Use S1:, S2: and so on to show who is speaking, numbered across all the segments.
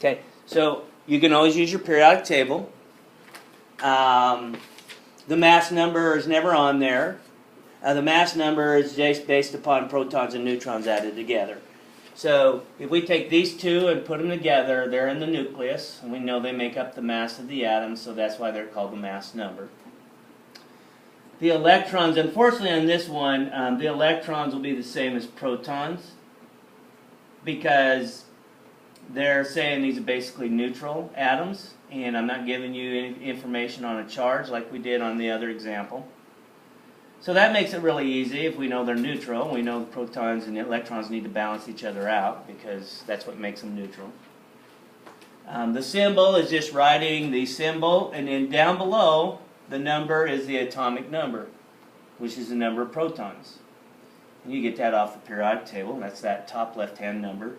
S1: Okay, so you can always use your periodic table. The mass number is never on there. The mass number is just based upon protons and neutrons added together. So if we take these two and put them together, they're in the nucleus, and we know they make up the mass of the atom, so that's why they're called the mass number. The electrons, unfortunately on this one, the electrons will be the same as protons because they're saying these are basically neutral atoms, and I'm not giving you any information on a charge like we did on the other example. So that makes it really easy. If we know they're neutral, we know the protons and the electrons need to balance each other out because that's what makes them neutral. The symbol is just writing the symbol, and then down below, the number is the atomic number, which is the number of protons. And you get that off the periodic table. That's that top left-hand number.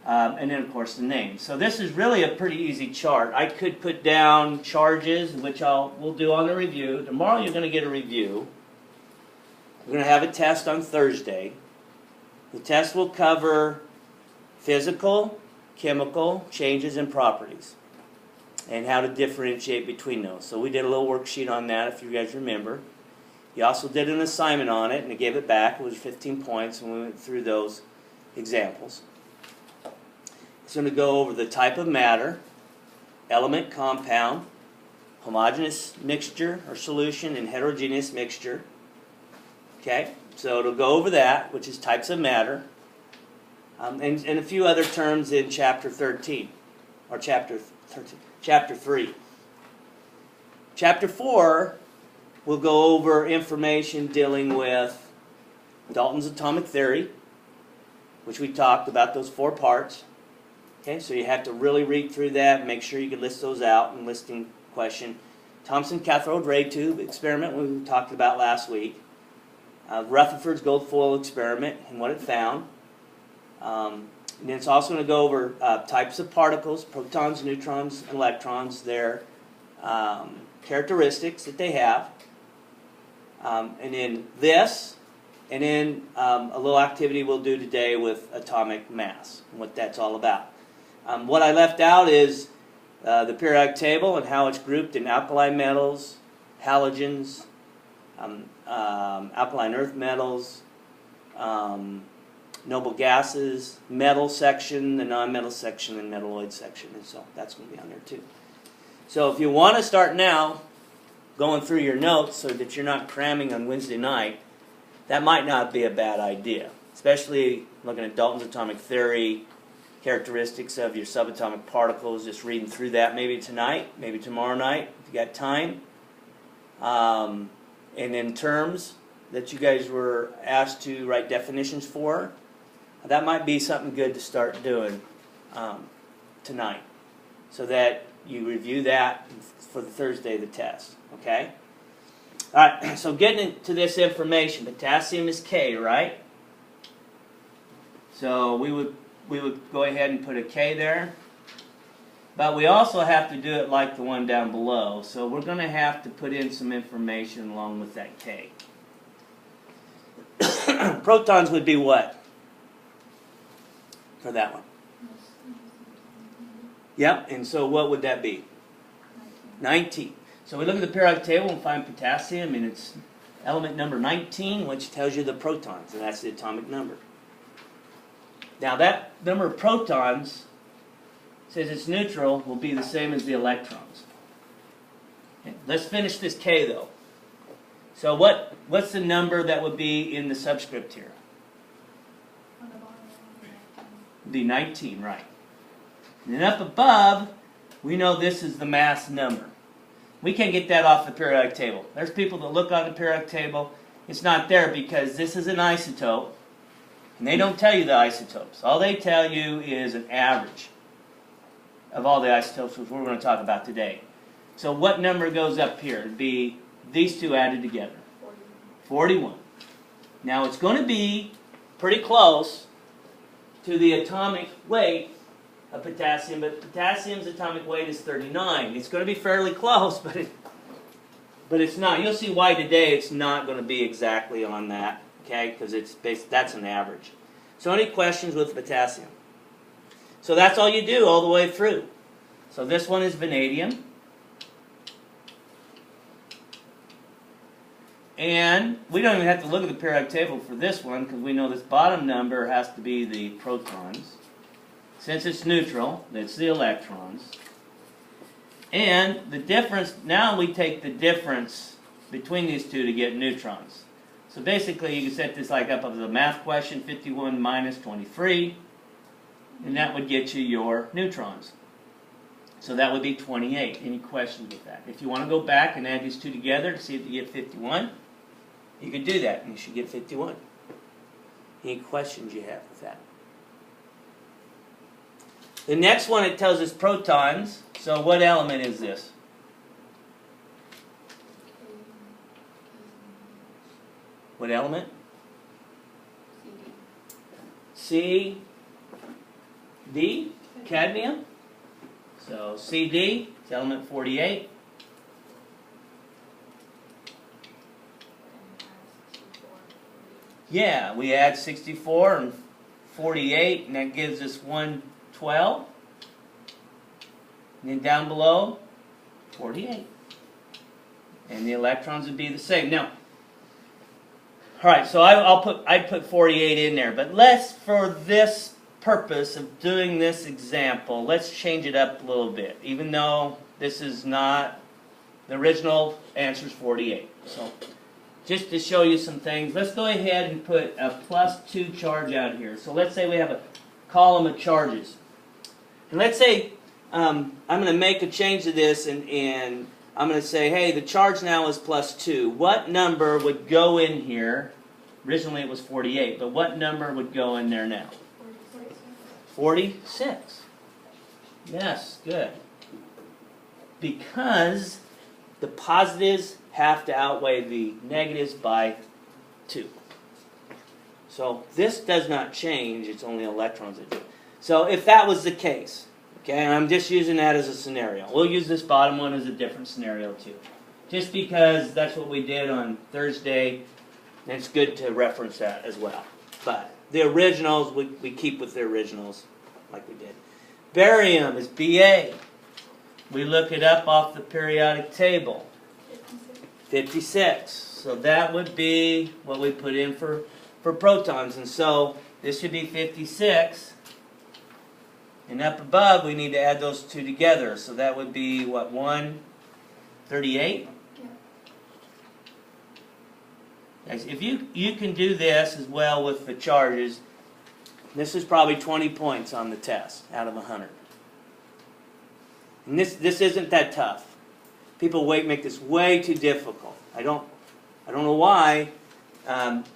S1: And then, of course, the name. So this is really a pretty easy chart. I could put down charges, which we'll do on the review. Tomorrow you're going to get a review. We're going to have a test on Thursday. The test will cover physical, chemical changes and properties and how to differentiate between those. So we did a little worksheet on that, if you guys remember. You also did an assignment on it, and I gave it back. It was 15 points, and we went through those examples. It's going to go over the type of matter, element, compound, homogeneous mixture or solution, and heterogeneous mixture. Okay, so it'll go over that, which is types of matter, and a few other terms in Chapter 13, or Chapter 3. Chapter 4 will go over information dealing with Dalton's atomic theory, which we talked about those 4 parts. Okay, so you have to really read through that and make sure you can list those out in listing question. Thomson cathode ray tube experiment we talked about last week. Rutherford's gold foil experiment and what it found. And then it's also going to go over types of particles, protons, neutrons, and electrons, their characteristics that they have. And then this, and then a little activity we'll do today with atomic mass and what that's all about. What I left out is the periodic table and how it's grouped in alkali metals, halogens, alkaline earth metals, noble gases, metal section, the non-metal section, and metalloid section. And so that's going to be on there too. So if you want to start now going through your notes so that you're not cramming on Wednesday night, that might not be a bad idea, especially looking at Dalton's atomic theory, characteristics of your subatomic particles, just reading through that maybe tonight, maybe tomorrow night if you got time. And then terms that you guys were asked to write definitions for, that might be something good to start doing tonight so that you review that for the Thursday of the test. Okay? All right, so getting into this information, potassium is K, right? So we would go ahead and put a K there. But we also have to do it like the one down below. So we're going to have to put in some information along with that K. Protons would be what? For that one. Yep, and so what would that be? 19. So we look at the periodic table and find potassium, and it's element number 19, which tells you the protons, and that's the atomic number. Now that number of protons says it's neutral will be the same as the electrons. Okay, let's finish this K though. So what's the number that would be in the subscript here? The 19, right. And then up above, we know this is the mass number. We can't get that off the periodic table. There's people that look on the periodic table. It's not there because this is an isotope, and they don't tell you the isotopes. All they tell you is an average of all the isotopes, which we're going to talk about today. So what number goes up here? It would be these two added together. 41. Now it's going to be pretty close to the atomic weight of potassium, but potassium's atomic weight is 39. It's going to be fairly close, but it's not. You'll see why today it's not going to be exactly on that, okay? Because that's an average. So any questions with potassium? So that's all you do all the way through. So this one is vanadium. And we don't even have to look at the periodic table for this one because we know this bottom number has to be the protons. Since it's neutral, it's the electrons. And the difference, now we take the difference between these two to get neutrons. So basically you can set this like up as a math question, 51 minus 23, and that would get you your neutrons. So that would be 28. Any questions with that? If you want to go back and add these two together to see if you get 51, you can do that, and you should get 51. Any questions you have with that? The next one, it tells us protons. So what element is this? What element? C, D, cadmium. So CD, it's element 48. Yeah, we add 64 and 48, and that gives us 112. And then down below, 48. And the electrons would be the same. Now, all right, so I'd put 48 in there, but for this purpose of doing this example, let's change it up a little bit, even though this is not, the original answer is 48. So just to show you some things, let's go ahead and put a +2 charge out here. So let's say we have a column of charges. And let's say I'm going to make a change to this, and I'm going to say, hey, the charge now is +2. What number would go in here? Originally it was 48, but what number would go in there now? 46. Yes, good. Because the positives have to outweigh the negatives by 2. So this does not change, it's only electrons that do. So if that was the case, okay, and I'm just using that as a scenario. We'll use this bottom one as a different scenario too. Just because that's what we did on Thursday, and it's good to reference that as well. But the originals, we keep with the originals like we did. Barium is Ba. We look it up off the periodic table. 56. So that would be what we put in for protons. And so this should be 56. And up above, we need to add those two together. So that would be, what, 138? Yeah. If you can do this as well with the charges, this is probably 20 points on the test out of 100. And this isn't that tough. People make this way too difficult. I don't know why.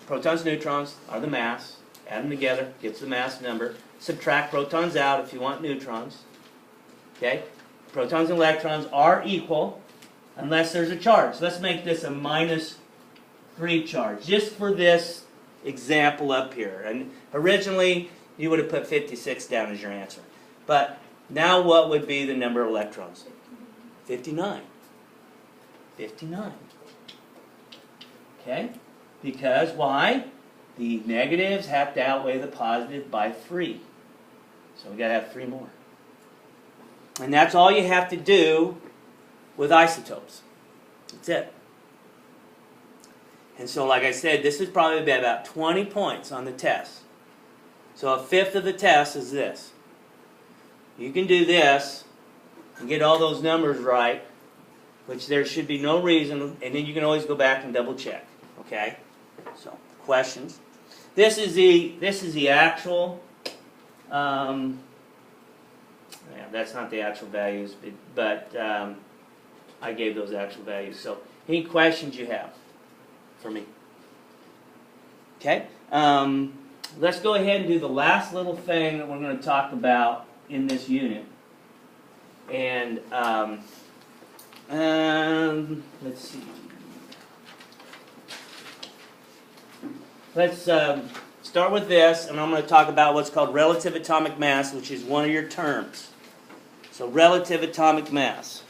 S1: Protons, neutrons are the mass. Add them together, gets the mass number. Subtract protons out if you want neutrons. Okay? Protons and electrons are equal unless there's a charge. Let's make this a -3 charge, just for this example up here. And originally, you would have put 56 down as your answer. But now what would be the number of electrons? 59. 59. Okay? Because why? The negatives have to outweigh the positive by 3. So we've got to have 3 more. And that's all you have to do with isotopes. That's it. And so, like I said, this is probably about 20 points on the test. So a fifth of the test is this. You can do this and get all those numbers right, which there should be no reason, and then you can always go back and double check. Okay? So, questions? This is the actual. Yeah, that's not the actual values, but I gave those actual values. So, any questions you have for me? Okay. Let's go ahead and do the last little thing that we're going to talk about in this unit. And let's see. Let's start with this, and I'm going to talk about what's called relative atomic mass, which is one of your terms. So relative atomic mass.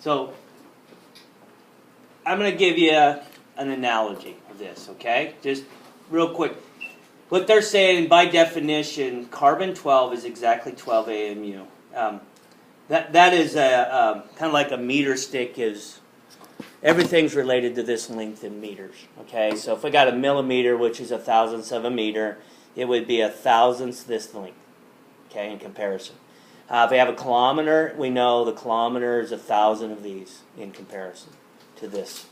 S1: So I'm going to give you an analogy of this, okay? Just real quick. what they're saying by definition, carbon-12 is exactly 12 AMU. That is a kind of like a meter stick is. Everything's related to this length in meters. Okay, so if we got a millimeter, which is a thousandth of a meter, it would be a thousandth this length. Okay, in comparison. If we have a kilometer, we know the kilometer is 1,000 of these in comparison to this.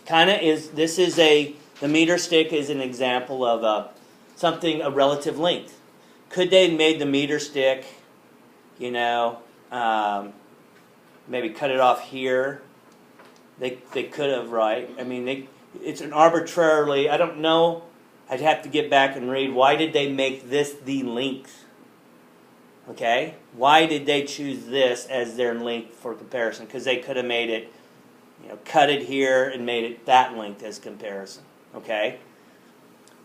S1: The meter stick is an example of a relative length. Could they have made the meter stick, maybe cut it off here? They could have, right? I mean, it's an arbitrarily, I don't know, I'd have to get back and read, why did they make this the length? Okay? Why did they choose this as their length for comparison? Because they could have made it, cut it here and made it that length as comparison. Okay?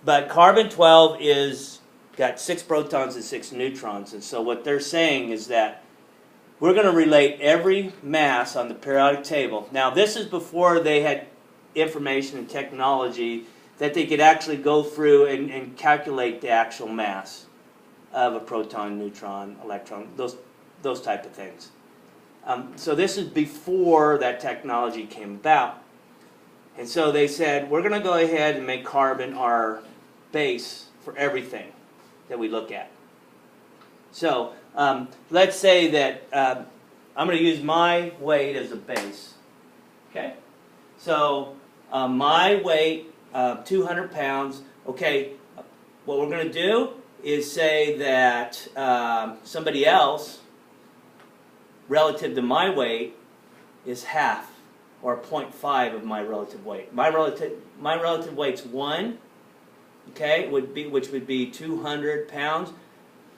S1: But carbon-12 is got 6 protons and 6 neutrons. And so what they're saying is that we're going to relate every mass on the periodic table. Now, this is before they had information and technology that they could actually go through and calculate the actual mass of a proton, neutron, electron, those type of things. So this is before that technology came about. And so they said, we're going to go ahead and make carbon our base for everything that we look at. So let's say that I'm going to use my weight as a base. Okay? So my weight, 200 pounds. Okay, what we're going to do is say that somebody else, relative to my weight, is half or 0.5 of my relative weight. My relative weight's 1, okay, which would be 200 pounds.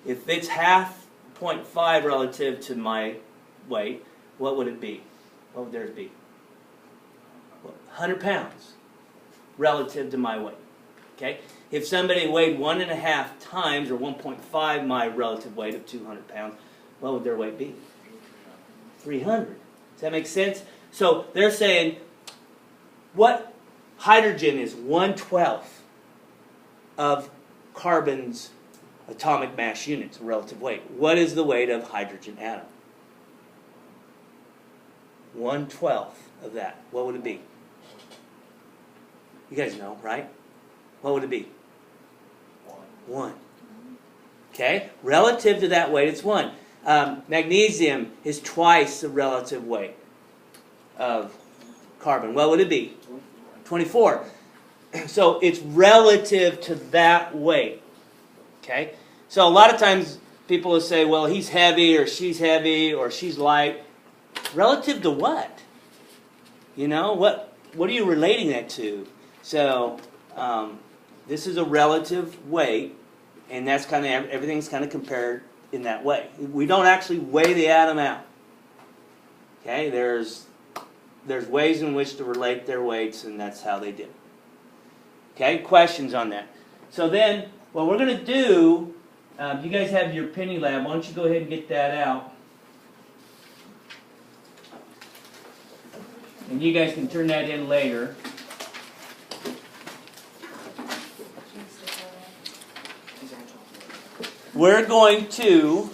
S1: If it's half 0.5 relative to my weight, what would it be? What would theirs be? 100 pounds relative to my weight. Okay? If somebody weighed 1.5 times or 1.5 my relative weight of 200 pounds, what would their weight be? 300. Does that make sense? So they're saying, what hydrogen is 1/12 of carbon's atomic mass units, relative weight. What is the weight of hydrogen atom? 1/12 of that. What would it be? You guys know, right? What would it be? 1. Okay? Relative to that weight, it's 1. Magnesium is twice the relative weight of carbon. What would it be? 24. So it's relative to that weight. Okay? So a lot of times people will say, well, he's heavy or she's light. Relative to what? What are you relating that to? So this is a relative weight, and that's kind of everything's kind of compared in that way. We don't actually weigh the atom out. Okay, there's ways in which to relate their weights, and that's how they did it. Okay, questions on that? So then, what we're going to do, you guys have your penny lab. Why don't you go ahead and get that out? And you guys can turn that in later. We're going to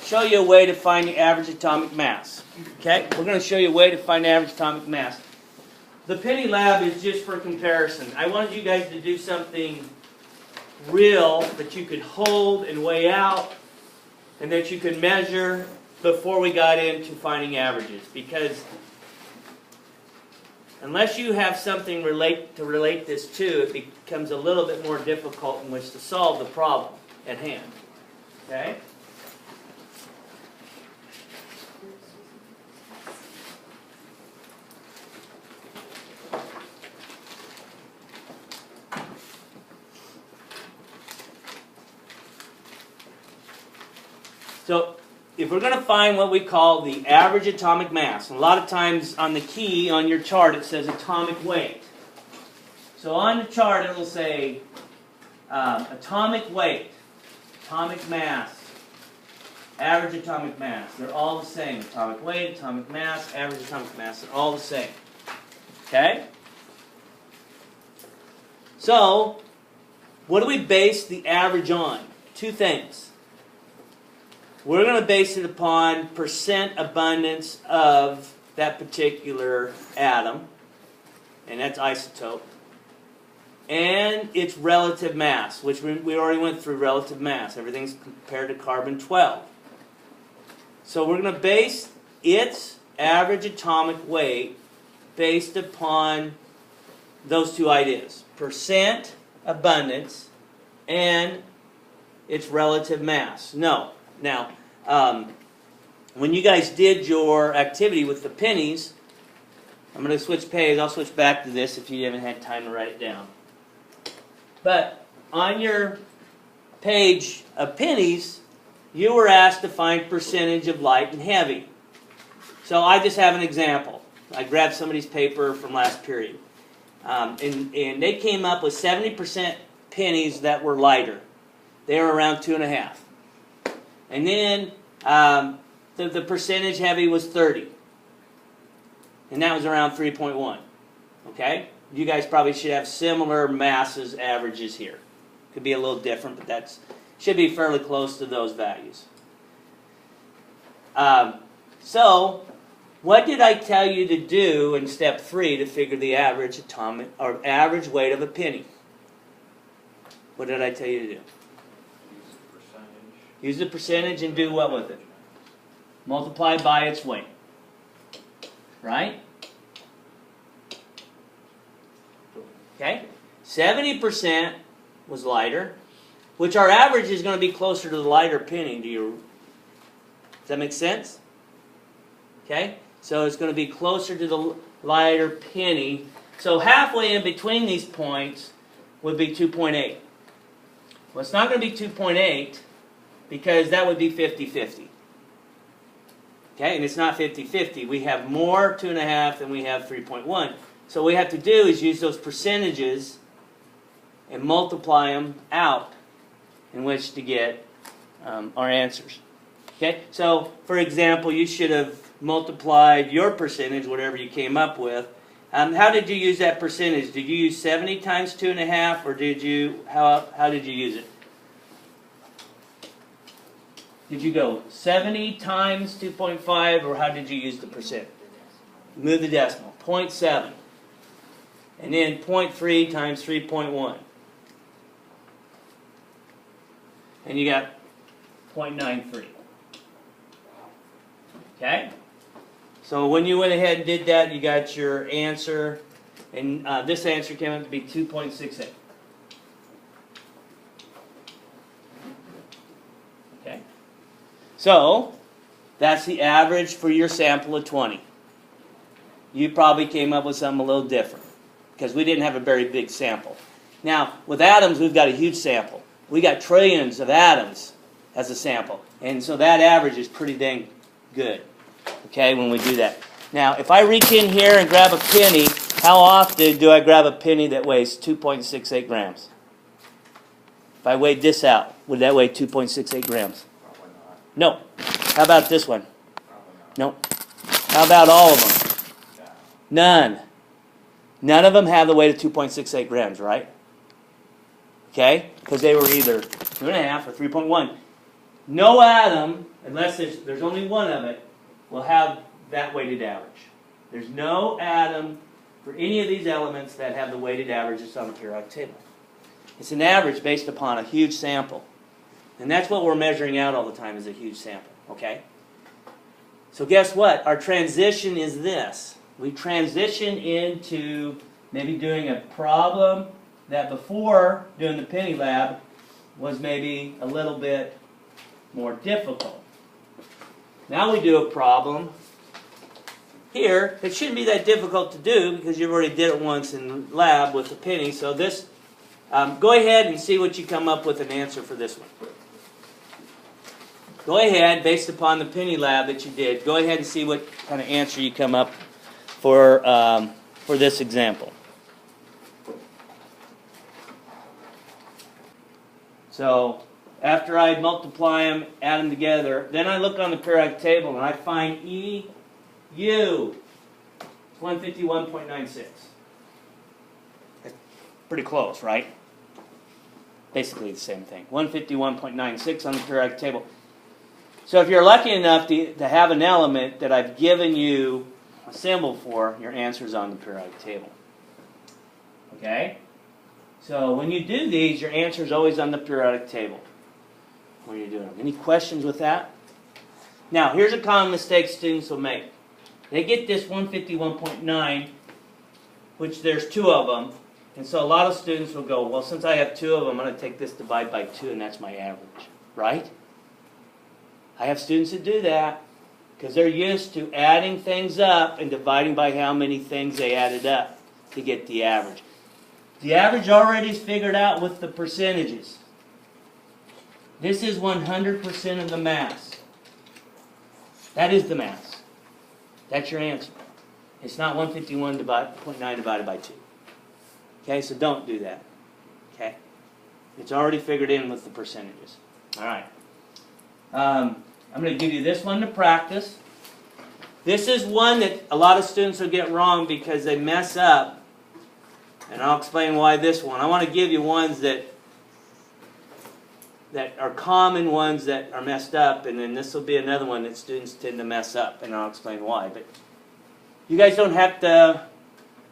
S1: show you a way to find the average atomic mass. Okay? We're going to show you a way to find the average atomic mass. The penny lab is just for comparison. I wanted you guys to do something real that you could hold and weigh out and that you could measure before we got into finding averages. Because unless you have something to relate this to, it becomes a little bit more difficult in which to solve the problem at hand. Okay? So, if we're going to find what we call the average atomic mass, and a lot of times on the key on your chart it says atomic weight. So on the chart it will say atomic weight, atomic mass, average atomic mass. They're all the same. Atomic weight, atomic mass, average atomic mass, they're all the same. Okay? So, what do we base the average on? Two things. We're going to base it upon percent abundance of that particular atom, and that's isotope, and its relative mass, which we already went through relative mass. Everything's compared to carbon-12. So we're going to base its average atomic weight based upon those two ideas, percent abundance and its relative mass. Now, when you guys did your activity with the pennies, I'm going to switch pages. I'll switch back to this if you haven't had time to write it down. But on your page of pennies, you were asked to find percentage of light and heavy. So I just have an example. I grabbed somebody's paper from last period. And they came up with 70% pennies that were lighter. They were around 2.5. And then the percentage heavy was 30. And that was around 3.1. Okay? You guys probably should have similar masses averages here. Could be a little different, but that should be fairly close to those values. So, what did I tell you to do in step 3 to figure the average atomic or average weight of a penny? What did I tell you to do? Use the percentage and do what with it? Multiply by its weight. Right? Okay? 70% was lighter, which our average is going to be closer to the lighter penny. Does that make sense? Okay? So it's going to be closer to the lighter penny. So halfway in between these points would be 2.8. Well, it's not going to be 2.8 because that would be 50-50. Okay? And it's not 50-50. We have more 2.5 than we have 3.1. So what we have to do is use those percentages and multiply them out in which to get our answers. Okay? So, for example, you should have multiplied your percentage, whatever you came up with. How did you use that percentage? Did you use 70 times 2.5, or did you, how did you use it? Did you go 70 times 2.5, or how did you use the percent? Move the decimal. 0.7. And then 0.3 times 3.1. And you got 0.93. Okay? So when you went ahead and did that, you got your answer. And this answer came out to be 2.68. Okay? So, that's the average for your sample of 20. You probably came up with something a little different, because we didn't have a very big sample. Now, with atoms, we've got a huge sample. We got trillions of atoms as a sample. And so that average is pretty dang good, okay, when we do that. Now, if I reach in here and grab a penny, how often do I grab a penny that weighs 2.68 grams? If I weighed this out, would that weigh 2.68 grams?
S2: Probably not.
S1: No. How about this one?
S2: Probably not.
S1: No. How about all of them?
S2: Yeah.
S1: None. None of them have the weight of 2.68 grams, right? Okay? Because they were either 2.5 or 3.1. No atom, unless there's only one of it, will have that weighted average. There's no atom for any of these elements that have the weighted averages on the periodic table. It's an average based upon a huge sample. And that's what we're measuring out all the time, is a huge sample. Okay? So guess what? Our transition is this. We transition into maybe doing a problem that before doing the penny lab was maybe a little bit more difficult. Now we do a problem here. It shouldn't be that difficult to do because you've already did it once in lab with the penny. So this, go ahead and see what you come up with an answer for this one. Go ahead, based upon the penny lab that you did, go ahead and see what kind of answer you come up for this example. So after I multiply them, add them together, then I look on the periodic table and I find EU. It's 151.96. Pretty close, right? Basically the same thing. 151.96 on the periodic table. So if you're lucky enough to have an element that I've given you a symbol for, your answer's on the periodic table. Okay? So when you do these, your answer's always on the periodic table when you're doing them. Any questions with that? Now, here's a common mistake students will make. They get this 151.9, which there's two of them, and so a lot of students will go, well, since I have two of them, I'm going to take this divide by 2, and that's my average, right? I have students that do that because they're used to adding things up and dividing by how many things they added up to get the average. The average already is figured out with the percentages. This is 100% of the mass. That is the mass. That's your answer. It's not 151.9 divided by 2. Okay, so don't do that. Okay? It's already figured in with the percentages. All right. I'm going to give you this one to practice. This is one that a lot of students will get wrong because they mess up. And I'll explain why this one. I want to give you ones that are common ones that are messed up, and then this will be another one that students tend to mess up, and I'll explain why. But you guys don't have to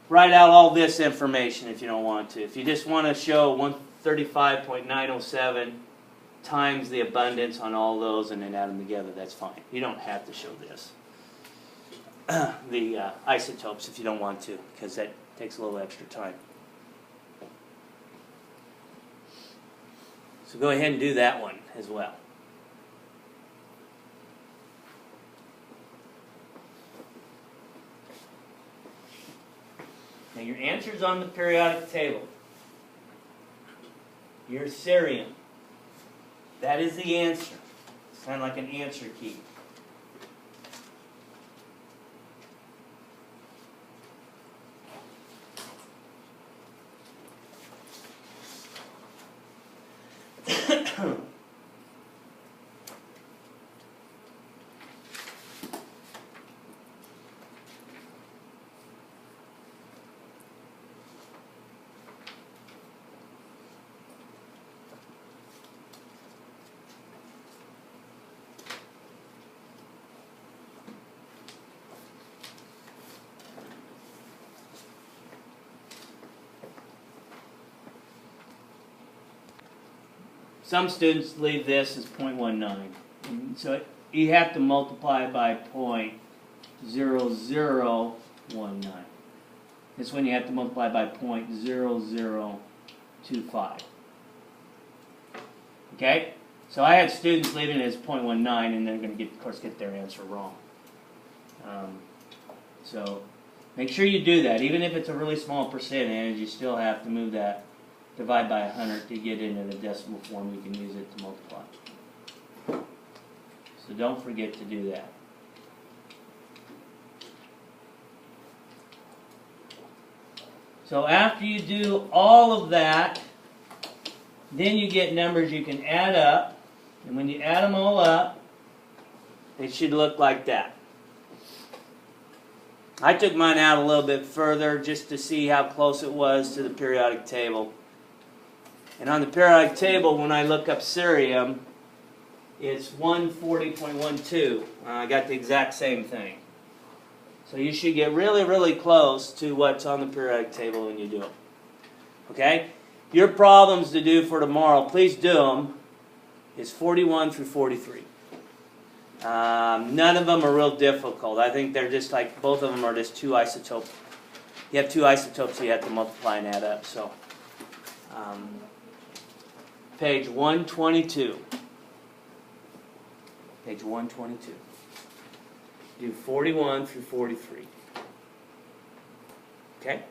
S1: write out all this information if you don't want to. If you just want to show 135.907 times the abundance on all those and then add them together, that's fine. You don't have to show this. The isotopes if you don't want to, because that takes a little extra time. So go ahead and do that one as well. Now your answer's on the periodic table. Your cerium. That is the answer. It's kind of like an answer key. Some students leave this as 0.19. So you have to multiply it by 0.0019. This one you have to multiply by 0.0025. Okay? So I had students leaving it as 0.19 and they're going to, of course, get their answer wrong. So make sure you do that. Even if it's a really small percentage, you still have to move that. Divide by 100 to get into the decimal form. You can use it to multiply. So don't forget to do that. So after you do all of that, then you get numbers you can add up. And when you add them all up, they should look like that. I took mine out a little bit further just to see how close it was to the periodic table. And on the periodic table, when I look up cerium, it's 140.12. I got the exact same thing. So you should get really, really close to what's on the periodic table when you do it. Okay? Your problems to do for tomorrow, please do them, is 41 through 43. None of them are real difficult. I think they're just like, both of them are just two isotopes. You have two isotopes, so you have to multiply and add up. So, page 122. Page 122. Do 41 through 43. Okay?